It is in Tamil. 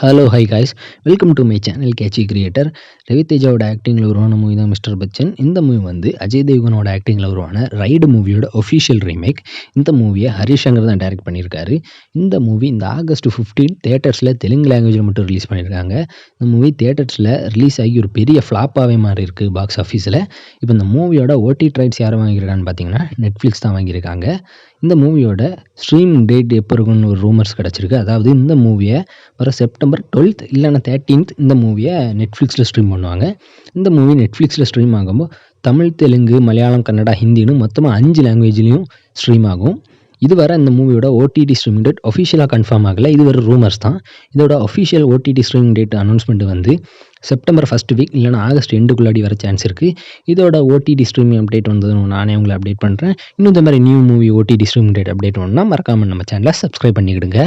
Hello hi guys, welcome to my channel catchy creator. ரவிதேஜாவோட ஆக்டிங்கில் உருவான மூவி தான் மிஸ்டர் பச்சன். இந்த மூவி வந்து அஜய் தேவ்கனோட ஆக்டிங்கில் உருவான ரைடு மூவியோட ஒஃபிஷியல் ரீமேக். இந்த மூவியை ஹரிஷ் சங்கர் தான் டைரக்ட் பண்ணியிருக்காரு. இந்த மூவி இந்த ஆகஸ்ட் 15 தேட்டர்ஸில் தெலுங்கு லாங்குவேஜில் மட்டும் ரிலீஸ் பண்ணியிருக்காங்க. இந்த மூவி தேட்டர்ஸில் ரிலீஸ் ஆகி ஒரு பெரிய ஃப்ளாப்பாகவே மாறி இருக்குது பாக்ஸ் ஆஃபீஸில். இப்போ இந்த மூவியோட ஓடி ரைட்ஸ் யார் வாங்கியிருக்கான்னு பார்த்தீங்கன்னா நெட்ஃப்ளிக்ஸ் தான் வாங்கியிருக்காங்க. இந்த மூவியோட ஸ்ட்ரீமிங் டேட் எப்போ இருக்குன்னு ஒரு ரூமர்ஸ் கிடச்சிருக்கு. அதாவது இந்த மூவியை வர செப்டம்பர் 12th இல்லைனா 13th இந்த மூவியை நெட்ஃப்ளிக்ஸில் ஸ்ட்ரீம் பண்ணுவாங்க. இந்த மூவி நெட்ஃப்ளிக்ஸில் ஸ்ட்ரீம் ஆகும்போது தமிழ், தெலுங்கு, மலையாளம், கன்னடா, ஹிந்தின்னு மொத்தமாக 5 லாங்குவேஜ்லேயும் ஸ்ட்ரீம் ஆகும். இதுவரை இந்த மூவியோட ஓடிடி ஸ்ட்ரீமிங் டேட் ஒஃபிஷியலாக கன்ஃபார்ம் ஆகலை. இது வர ரூமர்ஸ் தான். இதோட official OTT streaming date announcement வந்து செப்டம்பர் ஃபர்ஸ்ட் வீக் இல்லைனா ஆகஸ்ட் எண்டுக்குள்ளாடி வர சான்ஸ் இருக்குது. இதோட ஓடிடி ஸ்ட்ரீமிங் அப்டேட் வந்ததுன்னு நானே உங்களை அப்டேட் பண்ணுறேன். இன்னும் இந்த மாதிரி new movie OTT streaming date update வேணும்னா மறக்காமல் நம்ம சேனலை சப்ஸ்கிரைப் பண்ணிக்கிடுங்க.